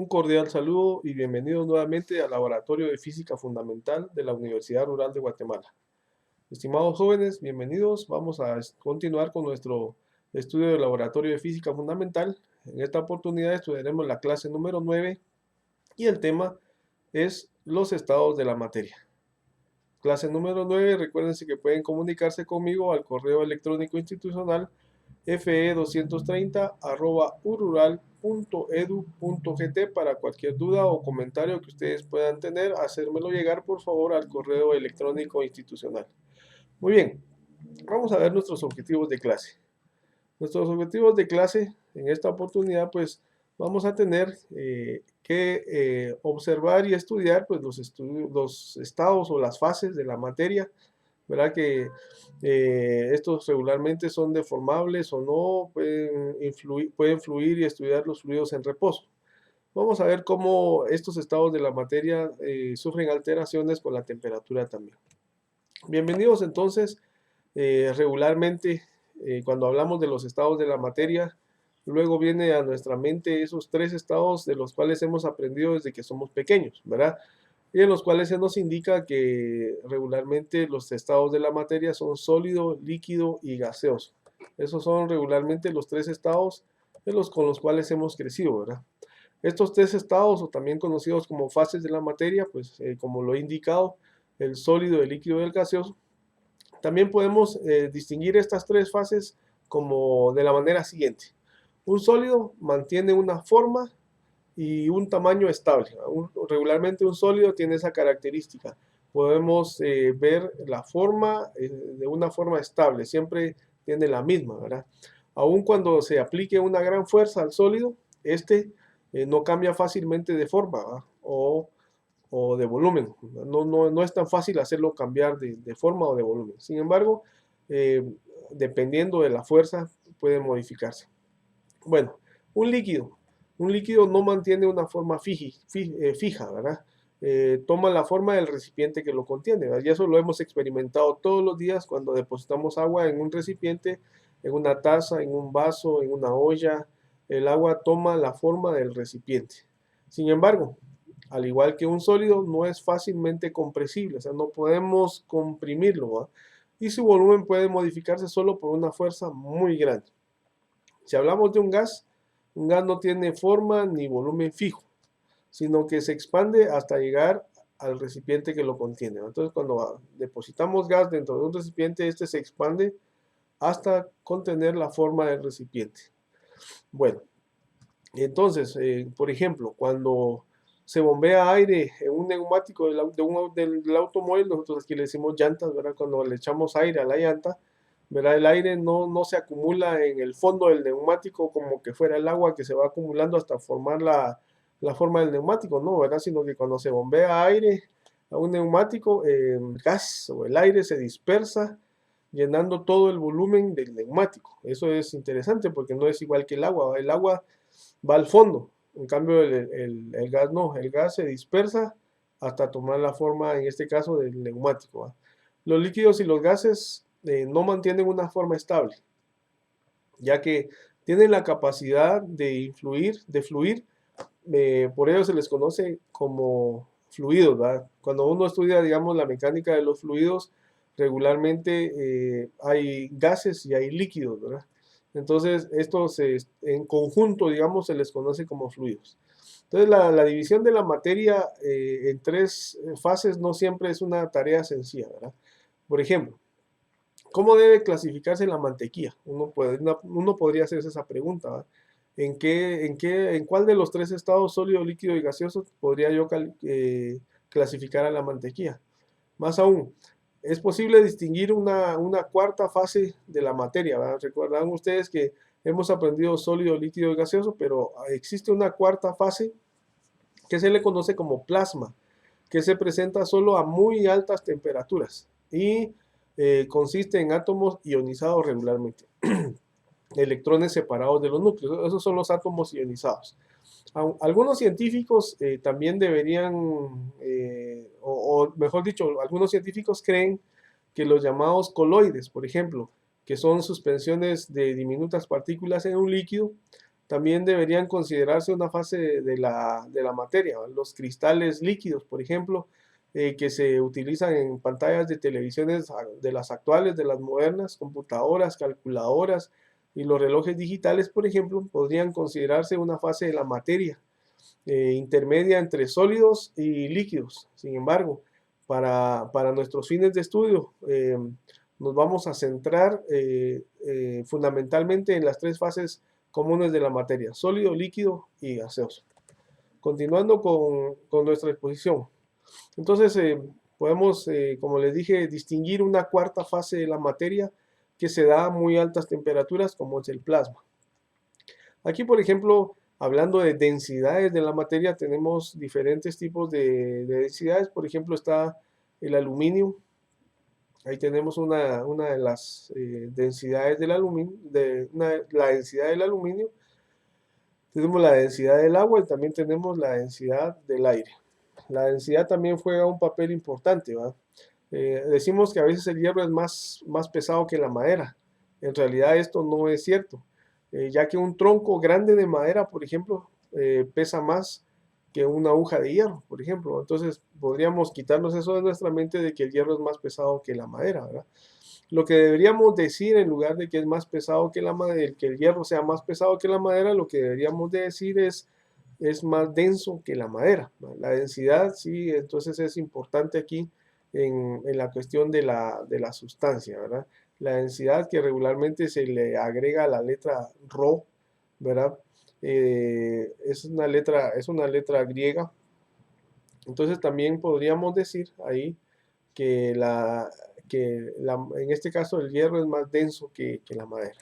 cordial saludo y bienvenidos nuevamente al Laboratorio de Física Fundamental de la Universidad Rural de Guatemala. Estimados jóvenes, bienvenidos. Vamos a continuar con nuestro estudio del Laboratorio de Física Fundamental. En esta oportunidad estudiaremos la clase número 9 y el tema es los estados de la materia. Clase número 9, recuérdense que pueden comunicarse conmigo al correo electrónico institucional fe230@urural.edu.gt para cualquier duda o comentario que ustedes puedan tener, hacérmelo llegar por favor al correo electrónico institucional. Muy bien, vamos a ver nuestros objetivos de clase. Nuestros objetivos de clase en esta oportunidad pues vamos a tener que observar y estudiar pues los estados o las fases de la materia, ¿verdad? Que estos regularmente son deformables o no, pueden fluir y estudiar los fluidos en reposo. Vamos a ver cómo estos estados de la materia sufren alteraciones con la temperatura también. Bienvenidos entonces. Regularmente cuando hablamos de los estados de la materia, luego viene a nuestra mente esos tres estados de los cuales hemos aprendido desde que somos pequeños, ¿verdad? Y en los cuales se nos indica que regularmente los estados de la materia son sólido, líquido y gaseoso. Esos son regularmente los tres estados con los cuales hemos crecido, ¿verdad? Estos tres estados, o también conocidos como fases de la materia, pues como lo he indicado, el sólido, el líquido y el gaseoso. También podemos distinguir estas tres fases como de la manera siguiente. Un sólido mantiene una forma y un tamaño estable. Regularmente un sólido tiene esa característica. Podemos ver la forma de una forma estable, siempre tiene la misma, ¿verdad? Aun cuando se aplique una gran fuerza al sólido, este no cambia fácilmente de forma, ¿verdad? O de volumen. No es tan fácil hacerlo cambiar de forma o de volumen. Sin embargo, dependiendo de la fuerza, puede modificarse. Bueno, un líquido. Un líquido no mantiene una forma fija, ¿verdad? Toma la forma del recipiente que lo contiene, ¿verdad? Y eso lo hemos experimentado todos los días cuando depositamos agua en un recipiente, en una taza, en un vaso, en una olla. El agua toma la forma del recipiente. Sin embargo, al igual que un sólido, no es fácilmente compresible, o sea, no podemos comprimirlo, ¿verdad? Y su volumen puede modificarse solo por una fuerza muy grande. Si hablamos de un gas no tiene forma ni volumen fijo, sino que se expande hasta llegar al recipiente que lo contiene. Entonces, cuando depositamos gas dentro de un recipiente, este se expande hasta contener la forma del recipiente. Bueno, entonces, por ejemplo, cuando se bombea aire en un neumático del automóvil, nosotros aquí le decimos llantas, ¿verdad? Cuando le echamos aire a la llanta, ¿verdad? El aire no se acumula en el fondo del neumático como que fuera el agua que se va acumulando hasta formar la forma del neumático, ¿no? ¿Verdad? Sino que cuando se bombea aire a un neumático, el gas o el aire se dispersa llenando todo el volumen del neumático. Eso es interesante porque no es igual que el agua. El agua va al fondo, en cambio el gas no, el gas se dispersa hasta tomar la forma, en este caso, del neumático, ¿va? Los líquidos y los gases no mantienen una forma estable, ya que tienen la capacidad de fluir, por ello se les conoce como fluidos, ¿verdad? Cuando uno estudia, digamos, la mecánica de los fluidos, regularmente hay gases y hay líquidos, ¿verdad? Entonces, estos en conjunto, digamos, se les conoce como fluidos. Entonces, la división de la materia en tres fases no siempre es una tarea sencilla, ¿verdad? Por ejemplo, ¿cómo debe clasificarse la mantequilla? Uno podría hacerse esa pregunta, ¿verdad? ¿En cuál de los tres estados, sólido, líquido y gaseoso, podría yo clasificar a la mantequilla? Más aún, es posible distinguir una cuarta fase de la materia, ¿verdad? Recuerdan ustedes que hemos aprendido sólido, líquido y gaseoso, pero existe una cuarta fase que se le conoce como plasma, que se presenta solo a muy altas temperaturas y consiste en átomos ionizados regularmente, electrones separados de los núcleos. Esos son los átomos ionizados. Algunos científicos también deberían, o mejor dicho, algunos científicos creen que los llamados coloides, por ejemplo, que son suspensiones de diminutas partículas en un líquido, también deberían considerarse una fase de la materia. Los cristales líquidos, por ejemplo, que se utilizan en pantallas de televisiones de las actuales, de las modernas, computadoras, calculadoras y los relojes digitales, por ejemplo, podrían considerarse una fase de la materia intermedia entre sólidos y líquidos. Sin embargo, para nuestros fines de estudio, nos vamos a centrar fundamentalmente en las tres fases comunes de la materia: sólido, líquido y gaseoso. Continuando con nuestra exposición. Entonces, podemos, como les dije, distinguir una cuarta fase de la materia que se da a muy altas temperaturas, como es el plasma. Aquí, por ejemplo, hablando de densidades de la materia, tenemos diferentes tipos de densidades. Por ejemplo, está el aluminio. Ahí tenemos una de las densidades del aluminio, la densidad del aluminio. Tenemos la densidad del agua y también tenemos la densidad del aire. La densidad también juega un papel importante, ¿va? Decimos que a veces el hierro es más pesado que la madera. En realidad esto no es cierto, ya que un tronco grande de madera, por ejemplo, pesa más que una aguja de hierro, por ejemplo. Entonces podríamos quitarnos eso de nuestra mente de que el hierro es más pesado que la madera, ¿verdad? Lo que deberíamos decir, en lugar de que es más pesado que la madera, que el hierro sea más pesado que la madera, lo que deberíamos de decir es más denso que la madera, ¿no? La densidad, sí, entonces es importante aquí en la cuestión de la sustancia, ¿verdad? La densidad, que regularmente se le agrega a la letra Rho, ¿verdad? Es una letra griega. Entonces también podríamos decir ahí que en este caso el hierro es más denso que la madera.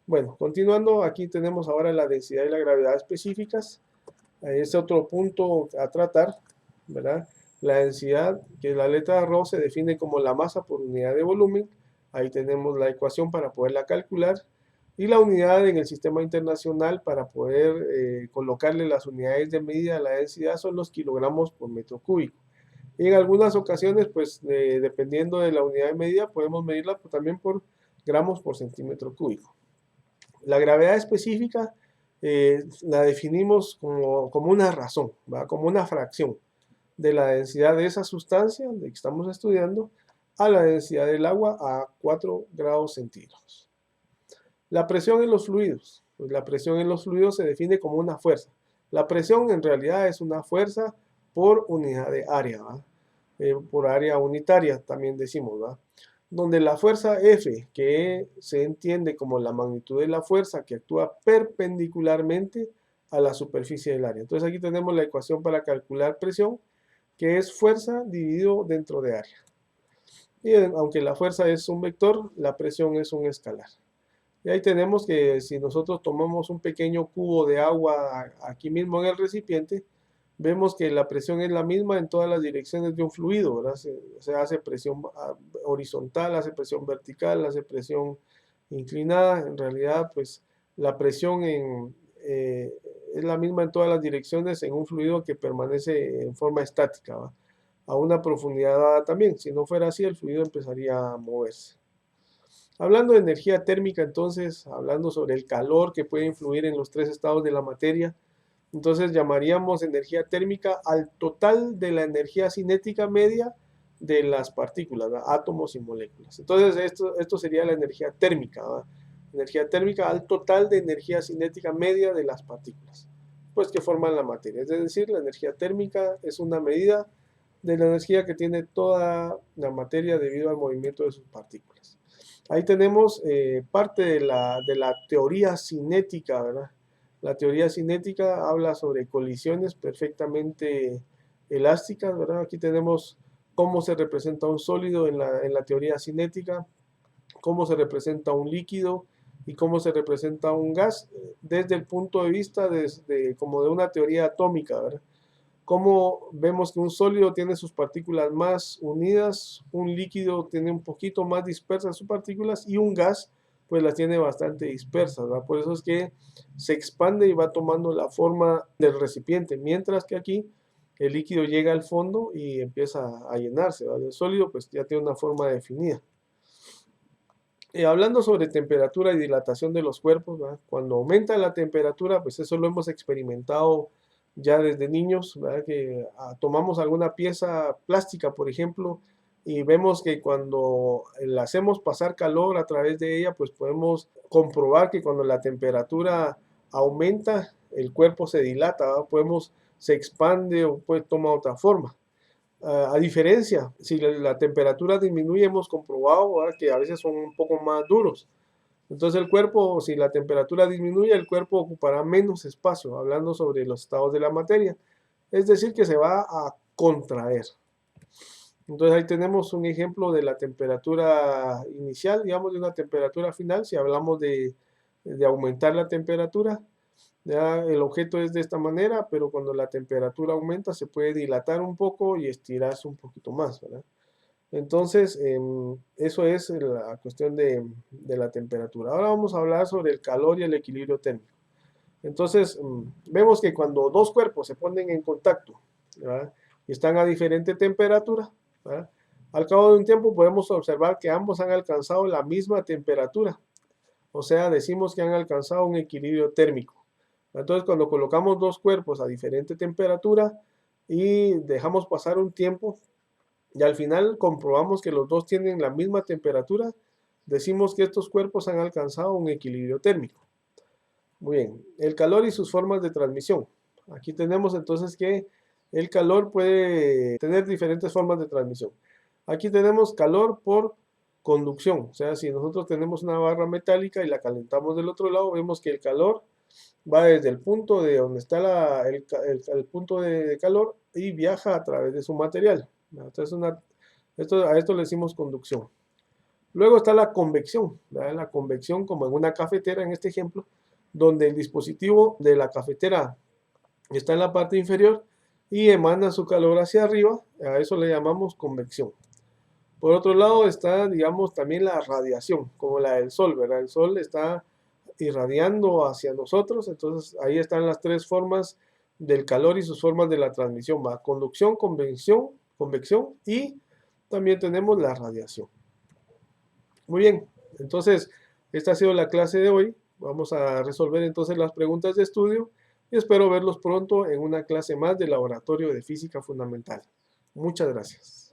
Bueno, continuando, aquí tenemos ahora la densidad y la gravedad específicas. Es otro punto a tratar, ¿verdad? La densidad, que la letra Rho se define como la masa por unidad de volumen. Ahí tenemos la ecuación para poderla calcular. Y la unidad en el sistema internacional para poder colocarle las unidades de medida a la densidad son los kilogramos por metro cúbico. Y en algunas ocasiones, pues dependiendo de la unidad de medida, podemos medirla también por gramos por centímetro cúbico. La gravedad específica la definimos como una razón, ¿va? Como una fracción de la densidad de esa sustancia de que estamos estudiando a la densidad del agua a 4 grados centígrados. La presión en los fluidos. Pues la presión en los fluidos se define como una fuerza. La presión en realidad es una fuerza por unidad de área, ¿va? Por área unitaria también decimos, ¿va? Donde la fuerza F, que se entiende como la magnitud de la fuerza que actúa perpendicularmente a la superficie del área. Entonces aquí tenemos la ecuación para calcular presión, que es fuerza dividido dentro de área. Y aunque la fuerza es un vector, la presión es un escalar. Y ahí tenemos que si nosotros tomamos un pequeño cubo de agua aquí mismo en el recipiente, vemos que la presión es la misma en todas las direcciones de un fluido, ¿verdad? Se hace presión horizontal, hace presión vertical, hace presión inclinada. En realidad, pues la presión es la misma en todas las direcciones en un fluido que permanece en forma estática, ¿va? A una profundidad dada también. Si no fuera así, el fluido empezaría a moverse. Hablando de energía térmica, entonces, hablando sobre el calor que puede influir en los tres estados de la materia, entonces llamaríamos energía térmica al total de la energía cinética media de las partículas, ¿verdad? Átomos y moléculas. Entonces esto sería la energía térmica, ¿verdad? Energía térmica al total de energía cinética media de las partículas, pues que forman la materia. Es decir, la energía térmica es una medida de la energía que tiene toda la materia debido al movimiento de sus partículas. Ahí tenemos parte de la teoría cinética, ¿verdad? La teoría cinética habla sobre colisiones perfectamente elásticas, ¿verdad? Aquí tenemos cómo se representa un sólido en la teoría cinética, cómo se representa un líquido y cómo se representa un gas desde el punto de vista como de una teoría atómica, ¿verdad? Cómo vemos que un sólido tiene sus partículas más unidas, un líquido tiene un poquito más dispersas sus partículas y un gas pues las tiene bastante dispersas, ¿verdad? Por eso es que se expande y va tomando la forma del recipiente, mientras que aquí el líquido llega al fondo y empieza a llenarse, ¿verdad? El sólido pues ya tiene una forma definida. Hablando sobre temperatura y dilatación de los cuerpos, ¿verdad? Cuando aumenta la temperatura, pues eso lo hemos experimentado ya desde niños, ¿verdad? Que tomamos alguna pieza plástica, por ejemplo, y vemos que cuando la hacemos pasar calor a través de ella, pues podemos comprobar que cuando la temperatura aumenta, el cuerpo se dilata, ¿verdad? Se expande o puede tomar otra forma. A diferencia, si la temperatura disminuye, hemos comprobado, ¿verdad? Que a veces son un poco más duros. Entonces el cuerpo, si la temperatura disminuye, el cuerpo ocupará menos espacio, hablando sobre los estados de la materia. Es decir, que se va a contraer. Entonces ahí tenemos un ejemplo de la temperatura inicial, digamos, de una temperatura final. Si hablamos de aumentar la temperatura, ya el objeto es de esta manera, pero cuando la temperatura aumenta se puede dilatar un poco y estirarse un poquito más, ¿verdad? Entonces, eso es la cuestión de la temperatura. Ahora vamos a hablar sobre el calor y el equilibrio térmico. Entonces, vemos que cuando dos cuerpos se ponen en contacto, ¿verdad? Y están a diferente temperatura, ¿verdad? Al cabo de un tiempo podemos observar que ambos han alcanzado la misma temperatura. O sea, decimos que han alcanzado un equilibrio térmico. Entonces, cuando colocamos dos cuerpos a diferente temperatura y dejamos pasar un tiempo, y al final comprobamos que los dos tienen la misma temperatura, decimos que estos cuerpos han alcanzado un equilibrio térmico. Muy bien, el calor y sus formas de transmisión. Aquí tenemos entonces que el calor puede tener diferentes formas de transmisión. Aquí tenemos calor por conducción, o sea, si nosotros tenemos una barra metálica y la calentamos del otro lado, vemos que el calor va desde el punto de donde está el punto de calor y viaja a través de su material. Entonces, a esto le decimos conducción. Luego está la convección, ¿verdad? La convección como en una cafetera en este ejemplo, donde el dispositivo de la cafetera está en la parte inferior y emana su calor hacia arriba, a eso le llamamos convección. Por otro lado está, digamos, también la radiación, como la del sol, ¿verdad? El sol está irradiando hacia nosotros, entonces ahí están las tres formas del calor y sus formas de la transmisión, ¿va? Conducción, convección y también tenemos la radiación. Muy bien, entonces esta ha sido la clase de hoy. Vamos a resolver entonces las preguntas de estudio y espero verlos pronto en una clase más del Laboratorio de Física Fundamental. Muchas gracias.